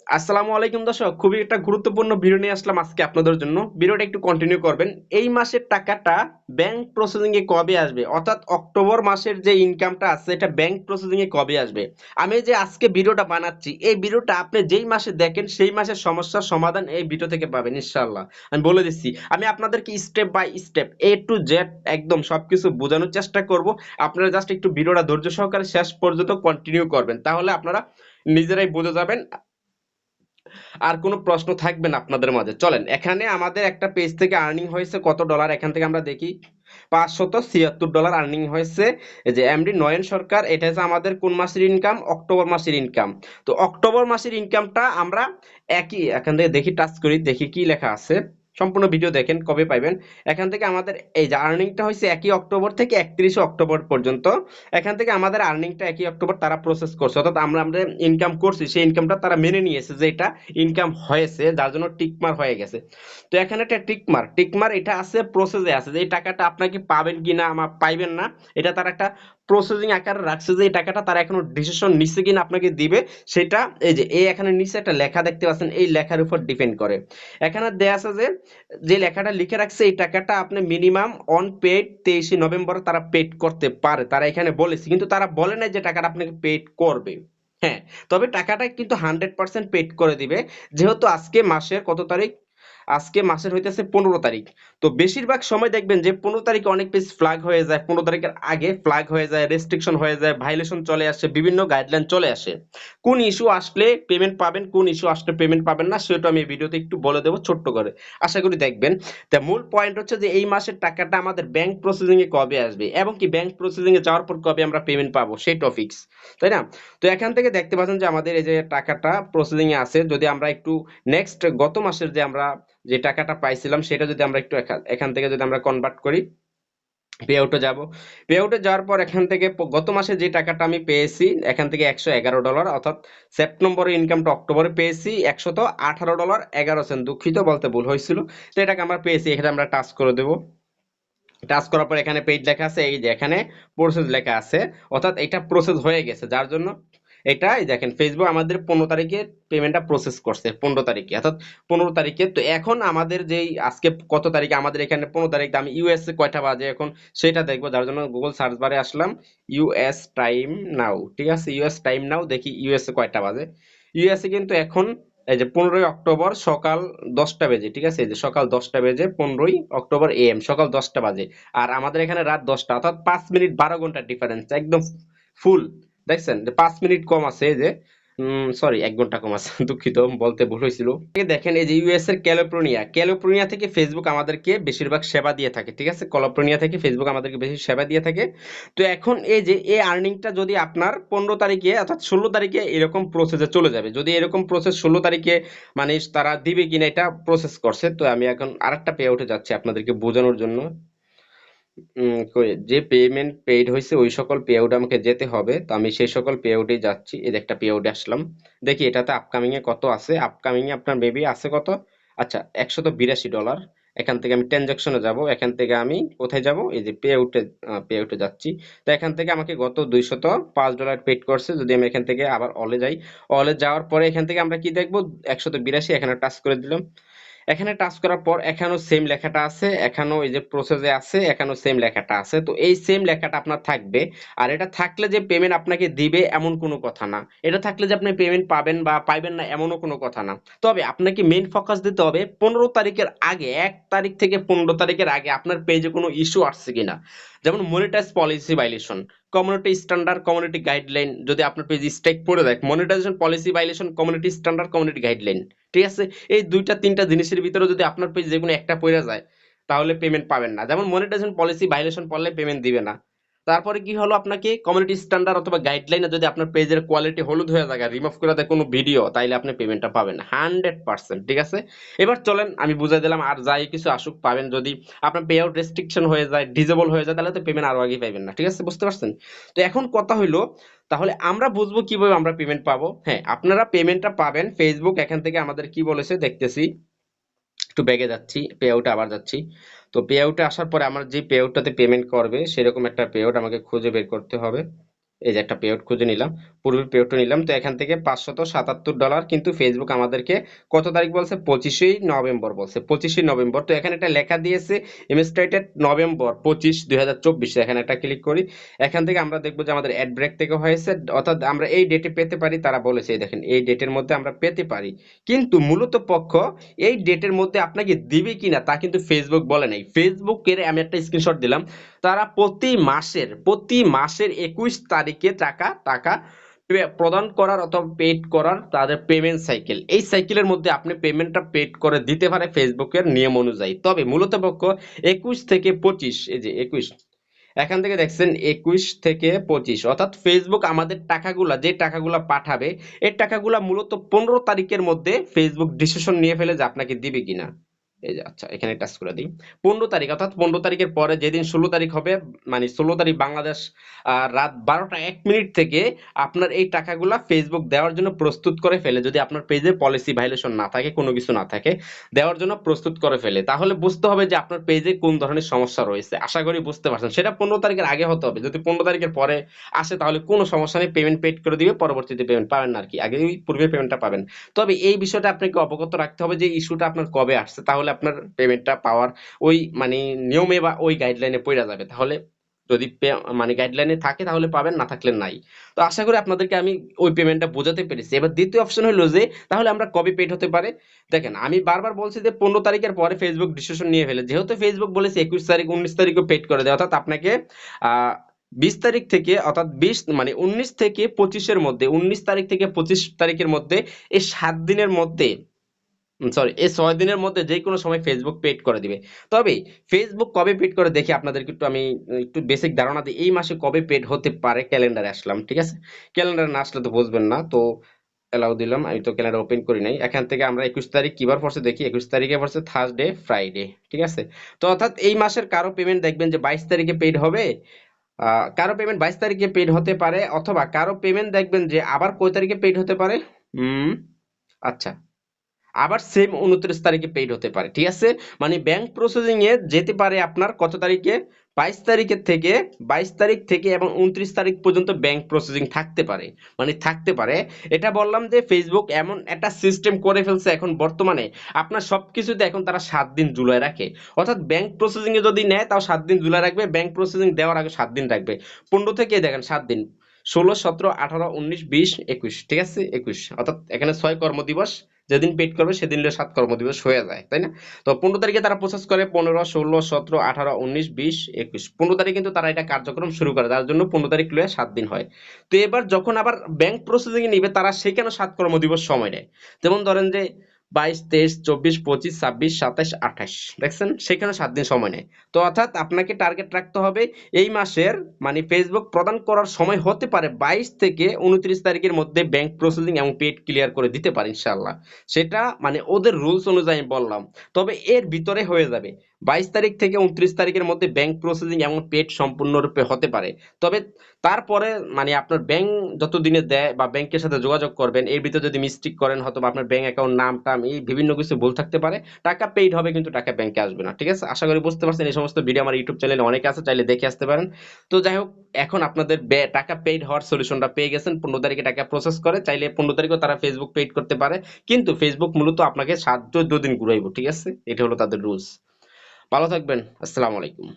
আসসালামু আলাইকুম দর্শক, খুবই একটা গুরুত্বপূর্ণ ভিডিও নিয়ে আসলাম আজকে আপনাদের জন্য। ভিডিওটা একটু কন্টিনিউ করবেন। এই মাসের টাকাটা ব্যাংক প্রসেসিং এ কবে আসবে, অর্থাৎ অক্টোবর মাসের যে ইনকামটা আছে এটা ব্যাংক প্রসেসিং এ কবে আসবে। আমি যে আজকে ভিডিওটা বানাচ্ছি, এই ভিডিওটা আপনি যেই মাসে দেখেন সেই মাসের সমস্যার সমাধান এই ভিডিও থেকে পাবেন ইনশাআল্লাহ। আমি বলে দিচ্ছি, আমি আপনাদেরকে step by step A to Z একদম সবকিছু বোঝানোর চেষ্টা করব। আপনারা জাস্ট একটু ভিডিওটা ধৈর্য সহকারে শেষ পর্যন্ত কন্টিনিউ করবেন, তাহলে আপনারা নিজেরাই বুঝে যাবেন, আর কোনো প্রশ্ন থাকবে না আপনাদের মাঝে। চলেন, এখানে আমাদের একটা পেজ থেকে আর্নিং হয়েছে কত ডলার, এখান থেকে আমরা দেখি। $576 আর্নিং হয়েছে। এই যে এমডি নয়ন সরকার, এটা হচ্ছে আমাদের কোন মাসের ইনকাম, অক্টোবর মাসের ইনকাম। তো অক্টোবর মাসের ইনকামটা আমরা একই এখান থেকে দেখি, টাচ করি, দেখি কি লেখা আছে। সম্পূর্ণ ভিডিও দেখেন কবে পাইবেন। এখান থেকে আমাদের এই যে আর্নিংটা হয়েছে 1 অক্টোবর থেকে 31 অক্টোবর পর্যন্ত। এখান থেকে আমাদের আর্নিংটা 1 অক্টোবর তারা প্রসেস করছে, অর্থাৎ আমরা আমরা ইনকাম করছি সেই ইনকামটা তারা মেনে নিয়েছে যে এটা ইনকাম হয়েছে, যার জন্য টিকমার হয়ে গেছে। তো এখানে একটা টিকমার এটা আছে, প্রসেসে আছে যে এই টাকাটা আপনাকে পাবেন কিনা আমার পাইবেন না, এটা তার একটা প্রসেসিং আকারে রাখছে যে এই টাকাটা তারা এখনো ডিসিশন নিচ্ছে কিনা আপনাকে দিবে সেটা। এই যে এই এখানে নিচে একটা লেখা দেখতে পাচ্ছেন, এই লেখার উপর ডিপেন্ড করে। এখানে দেয়া আছে যে যে লেখাটা লিখে রাখছে এই টাকাটা আপনি মিনিমাম অন পেড 23 নভেম্বর তারা পেড করতে পারে, তারা এখানে বলেছে, কিন্তু তারা বলে নাই যে টাকাটা আপনাকে পেড করবে। হ্যাঁ, তবে টাকাটা কিন্তু 100% পেড করে দিবে। যেহেতু আজকে মাসের কত তারিখ, আজকে মাসের হইতেছে 15 তারিখ। তো বেশিরভাগ সময় দেখবেন যে 15 তারিখে অনেক পেজ ফ্ল্যাগ হয়ে যায়, 15 তারিখের আগে ফ্ল্যাগ হয়ে যায়, রেস্ট্রিকশন হয়ে যায়, ভাইলেশন চলে আসে, বিভিন্ন গাইডলাইন চলে আসে। কোন ইস্যু আসলে পেমেন্ট পাবেন, কোন ইস্যু আসলে পেমেন্ট পাবেন না, সেটা আমি এই ভিডিওতে একটু বলে দেবো ছোট্ট করে। আশা করি দেখবেন। তা মূল পয়েন্ট হচ্ছে যে এই মাসের টাকাটা আমাদের ব্যাংক প্রসেসিং এ কবে আসবে এবং কি ব্যাংক প্রসেসিং এ যাওয়ার পর কবে আমরা পেমেন্ট পাবো সেই টপিকস, তাই না? তো এখান থেকে দেখতে পাচ্ছেন যে আমাদের এই যে টাকাটা প্রসেসিং এ আছে। যদি আমরা একটু নেক্সট গত মাসের যে আমরা যে টাকাটা পাইছিলাম সেটা যদি আমরা একটু এখান থেকে যদি আমরা কনভার্ট করি, পে আউটে যাব। পে আউটে যাওয়ার পর এখান থেকে গত মাসে যে টাকাটা আমি পেয়েছি এখান থেকে $111, অর্থাৎ সেপ্টেম্বরের ইনকামটা অক্টোবরে পেয়েছি $118.11। দুঃখিত, বলতে ভুল হয়েছিল। তো এটাকে আমরা পেয়েছি, এখানে আমরা টাচ করে দেব। টাচ করার পর এখানে পেইড লেখা আছে, এই যে এখানে প্রসেস লেখা আছে, অর্থাৎ এটা প্রসেস হয়ে গেছে, যার জন্য এটা এই দেখেন ফেসবুক আমাদের 15 তারিখে পেমেন্টটা প্রসেস করছে, 15 তারিখে, অর্থাৎ 15 তারিখে। তো এখন আমাদের যেই আজকে কত তারিখে, আমাদের এখানে 15 তারিখ, আমি ইউএসএ কয়টা বাজে এখন সেটা দেখবো, যার জন্য গুগল সার্চ বারে আসলাম ইউএস টাইম নাও। ঠিক আছে, ইউএস টাইম নাও, দেখি ইউএসএ কয়টা বাজে। ইউএসএ কিন্তু এখন এই যে 15 অক্টোবর সকাল 10টা বেজে, ঠিক আছে, এই যে সকাল 10টা বেজে, 15 অক্টোবর এম সকাল 10টা বাজে। আর আমাদের এখানে রাত 10টা, অর্থাৎ 5 মিনিট 12 ঘন্টার ডিফারেন্স, একদম ফুল। দেখছেন যে 5 মিনিট কম আছে, এই যে সরি 1 ঘন্টা কম আছে দুঃখিত, বলতে ভুল হয়েছিল। এই দেখেন এই যে ইউএস এর ক্যালিফোর্নিয়া, ক্যালিফোর্নিয়া থেকে ফেসবুক আমাদেরকে বেশিরভাগ সেবা দিয়ে থাকে, ঠিক আছে, ক্যালিফোর্নিয়া থেকে ফেসবুক আমাদেরকে বেশি সেবা দিয়ে থাকে। তো এখন এই যে এই আর্নিংটা যদি আপনার 15 তারিখে অর্থাৎ 16 তারিখে এরকম প্রসেসে চলে যাবে, যদি এরকম প্রসেস 16 তারিখে মানে তারা দিবে কিনা এটা প্রসেস করছে। তো আমি এখন আরেকটা পে আউটে যাচ্ছি আপনাদেরকে বোঝানোর জন্য। যে পেমেন্ট পেইড হয়েছে ওই সকল পে আউট আমাকে যেতে হবে, তো আমি সেই সকল পে আউটে যাচ্ছি। এই যে একটা পে আউটে আসলাম, দেখি এটাতে আপকামিং এ কত আছে। আপকামিং এ আপনার মেবি আছে কত, আচ্ছা $182। এখান থেকে আমি ট্রানজাকশনে যাব, এখান থেকে আমি কোথায় যাব, এই যে পে আউটে যাচ্ছি। তো এখান থেকে আমাকে গত $205 পেড করছে। যদি আমি এখান থেকে আবার অলে যাই, অলে যাওয়ার পরে এখান থেকে আমরা কি দেখবো, 182, এখানে টাচ করে দিলাম। এখানে টাচ করার পর এখানেও সেম লেখাটা আছে, এখানেও এই যে প্রসেসে আছে, এখানেও সেম লেখাটা আছে। তো এই সেম লেখাটা আপনার থাকবে। আর এটা থাকলে যে পেমেন্ট আপনাকে দিবে এমন কোনো কথা না, এটা থাকলে যে আপনি পেমেন্ট পাবেন বা পাইবেন না এমনও কোনো কথা না। তবে আপনাকে মেইন ফোকাস দিতে হবে 15 তারিখের আগে, 1 তারিখ থেকে 15 তারিখের আগে আপনার পেজে কোনো ইস্যু আসছে কিনা। যেমন monetize policy violation, community standard, community guideline, যদি আপনার পেজ স্ট্রাইক পড়ে দেয়, monetization policy violation, community standard, community guideline, ঠিক আছে, এই দুইটা তিনটা জিনিসের ভিতরে যদি আপনার পেজ যে কোনো একটা পড়ে যায় তাহলে পেমেন্ট পাবেন না। যেমন মনিটাইজেশন পলিসি ভাইলেশন পড়লে পেমেন্ট দিবে না। তারপরে কি হলো, আপনাকে কমিউনিটি স্ট্যান্ডার্ড অথবা গাইডলাইনে যদি আপনার পেজের কোয়ালিটি হলুদ হয়ে যায়, রিমুভ করে দেয় কোনো ভিডিও, তাইলে আপনি পেমেন্টটা পাবেন 100%। ঠিক আছে, এবার চলেন আমি বুঝাই দিলাম, আর যাই কিছু আসুক পাবেন। যদি আপনার পে আউট রেস্ট্রিকশন হয়ে যায়, ডিজেবল হয়ে যায়, তাহলে তো পেমেন্ট আরো আগে পাবেন না। ঠিক আছে, বুঝতে পারছেন? তো এখন কথা হইলো, তাহলে আমরা বুঝবো কিভাবে আমরা পেমেন্ট পাবো। হ্যাঁ, আপনারা পেমেন্টটা পাবেন ফেসবুক এখান থেকে আমাদের কি বলেছে দেখতেছি। একটু ব্যাগে যাচ্ছি, পে আউটে আবার যাচ্ছি। তো পে আউটে আসার পরে আমার যে পে আউটটাতে পেমেন্ট করবে সেরকম একটা পে আউট আমাকে খুঁজে বের করতে হবে। এই যে একটা পেআউট খুঁজে নিলাম, পূর্বের পেআউটটা নিলাম। তো এখান থেকে $577 কিন্তু ফেসবুক আমাদেরকে কত তারিখ বলছে, 25শে নভেম্বর বলছে, 25শে নভেম্বর। তো এখানে একটা লেখা দিয়েছে ইনস্টেটেড নভেম্বর 25 2024। এখানে একটা ক্লিক করি। এখান থেকে আমরা দেখবো যে আমাদের অ্যাড ব্রেক থেকে হয়েছে, অর্থাৎ আমরা এই ডেটে পেতে পারি, তারা বলেছে এই দেখেন এই ডেটের মধ্যে আমরা পেতে পারি। কিন্তু মূলত পক্ষ এই ডেটের মধ্যে আপনাকে দিবে কিনা তা কিন্তু ফেসবুক বলে নাই। ফেসবুকের আমি একটা স্ক্রিনশট দিলাম, তারা প্রতি মাসের 21 তারিখে টাকা টাকা প্রদান করার অথবা পেড করার তাদের পেমেন্ট সাইকেল, এই সাইকেলের মধ্যে আপনি পেমেন্টটা পেড করে দিতে পারে ফেসবুকের নিয়ম অনুযায়ী। তবে মূলত পক্ষ 21 থেকে 25, এই যে 21, এখান থেকে দেখছেন 21 থেকে 25, অর্থাৎ ফেসবুক আমাদের টাকাগুলা, যে টাকাগুলা পাঠাবে এই টাকাগুলা মূলত 15 তারিখের মধ্যে ফেসবুক ডিসিশন নিয়ে ফেলে যে আপনাকে দিবে কিনা। এই যে আচ্ছা এখানে টাচ করে দিই। 15 তারিখ, অর্থাৎ 15 তারিখের পরে যেদিন 16 তারিখ হবে, মানে 16 তারিখ বাংলাদেশ রাত 12টা 1 মিনিট থেকে আপনার এই টাকাগুলা ফেসবুক দেওয়ার জন্য প্রস্তুত করে ফেলে, যদি আপনার পেজে পলিসি ভাইলেশন না থাকে, কোনো কিছু না থাকে, দেওয়ার জন্য প্রস্তুত করে ফেলে। তাহলে বুঝতে হবে যে আপনার পেজে কোন ধরনের সমস্যা রয়েছে। আশা করি বুঝতে পারছেন। সেটা 15 তারিখের আগে হতে হবে। যদি 15 তারিখের পরে আসে তাহলে কোনো সমস্যা নেই, পেমেন্ট পেড করে দিবে, পরবর্তীতে পেমেন্ট পাবেন না আর কি, আগে ওই পূর্বে পেমেন্টটা পাবেন। তবে এই বিষয়টা আপনাকে অবগত রাখতে হবে যে ইস্যুটা আপনার কবে আসছে, তাহলে আপনার পেমেন্টটা পাওয়ার ওই মানে নিয়মে বা ওই গাইডলাইনে পড়ে যাবে। তাহলে যদি মানে গাইডলাইনে থাকে তাহলে পাবেন, না থাকলে নাই। তো আশা করি আপনাদেরকে আমি ওই পেমেন্টটা বোঝাতে পেরেছি। এবার দ্বিতীয় অপশন হলো যে তাহলে আমরা কবে পেড হতে পারে। দেখেন আমি বারবার বলছি যে 15 তারিখের পরে ফেসবুক ডিসিশন নিয়ে ফেলে, যেহেতু ফেসবুক বলেছে 21 তারিখ 19 তারিখও পেড করে দেয়, অর্থাৎ আপনাকে আহ 20 তারিখ থেকে, অর্থাৎ 19 থেকে 25 এর মধ্যে এই 7 দিনের মধ্যে, সরি এই 6 দিনের মধ্যে যে কোনো সময় ফেসবুক পেড করে দিবে। তবে ফেসবুক কবে পেড করে দেখি আপনাদেরকে একটু আমি একটু বেসিক ধারণা দিই, এই মাসে কবে পেড হতে পারে। ক্যালেন্ডারে আসলাম, ঠিক আছে, ক্যালেন্ডারে না আসলে তো বুঝবেন না। তো এলাও দিলাম, আমি তো ক্যালেন্ডার ওপেন করি নাই। এখান থেকে আমরা 21 তারিখ কিবার পড়ছে দেখি, 21 তারিখে পড়ছে থার্সডে ফ্রাইডে, ঠিক আছে। তো অর্থাৎ এই মাসের কারো পেমেন্ট দেখবেন যে 22 তারিখে পেড হবে, কারো পেমেন্ট 22 তারিখে পেড হতে পারে, অথবা কারো পেমেন্ট দেখবেন যে আবার কয় তারিখে পেড হতে পারে, হুম, আচ্ছা, আবার সেম 29 তারিখে পেইড হতে পারে, ঠিক আছে। মানে ব্যাংক প্রসেসিং এ যেতে পারে আপনার কত তারিখে, 22 তারিখ থেকে এবং 29 তারিখ পর্যন্ত ব্যাংক প্রসেসিং থাকতে পারে, মানে থাকতে পারে। এটা বললাম যে ফেসবুক এমন একটা সিস্টেম করে ফেলছে এখন বর্তমানে, আপনার সবকিছুতে এখন তারা 7 দিন ঝুলায় রাখে। অর্থাৎ ব্যাংক প্রসেসিং এ যদি নেয় তাও 7 দিন ঝুলায় রাখবে, ব্যাংক প্রসেসিং দেওয়ার আগে 7 দিন রাখবে। 15 থেকে দেখেন 7 দিন, 16 17 18 19 20 21, ঠিক আছে 21, অর্থাৎ এখানে 6 কর্মদিবস, যেদিন পেড করবে সেদিন 7 কর্মদিবস হয়ে যায়, তাই না। তো 15 তারিখে তারা প্রসেস করে, 15 16 17 18 19 20 21, 15 তারিখ কিন্তু তারা এটা কার্যক্রম শুরু করে, তার জন্য 15 তারিখ লয়ে 7 দিন হয়। তো এবার যখন আবার ব্যাংক প্রসেসিং এ নিবে তারা সেখানে 7 কর্মদিবস সময় নেয়। যেমন ধরেন যে 22 23 24 25 26 27 28, দেখছেন সেখানে 7 দিন সময় নেয়। তো অর্থাৎ আপনাকে টার্গেট রাখতে হবে এই মাসের, মানে ফেসবুক প্রদান করার সময় হতে পারে 22 থেকে 29 তারিখের মধ্যে ব্যাংক প্রসেসিং এবং পেড ক্লিয়ার করে দিতে পারে ইনশাল্লাহ। সেটা মানে ওদের রুলস অনুযায়ী বললাম। তবে এর ভিতরে হয়ে যাবে, 22 তারিখ থেকে 29 তারিখের মধ্যে ব্যাংক প্রসেসিং এবং পেড সম্পূর্ণরূপে হতে পারে। তবে তারপরে মানে আপনার ব্যাংক যত দিনে দেয় বা ব্যাংকের সাথে যোগাযোগ করবেন, এর ভিতরে যদি মিস্টেক করেন, হয়তো বা আপনার ব্যাংক অ্যাকাউন্ট নাম টাম এই বিভিন্ন কিছু ভুল থাকতে পারে, টাকা পেইড হবে কিন্তু টাকা ব্যাংকে আসবে না, ঠিক আছে। আশা করি বুঝতে পারছেন। এই সমস্ত ভিডিও আমার ইউটিউব চ্যানেলে অনেক আছে, চাইলে দেখে আসতে পারেন। তো যাই হোক, এখন আপনাদের টাকা পেইড হওয়ার সলিউশনটা পেয়ে গেছেন। 15 তারিখে টাকা প্রসেস করে, চাইলে 15 তারিখেও তারা ফেসবুক পেইড করতে পারে, কিন্তু ফেসবুক মূলত আপনাকে 7 14 দিন ঘুরাইবো, ঠিক আছে। এটা হলো তাদের রুলস। ভালো থাকবেন, আসসালামু আলাইকুম।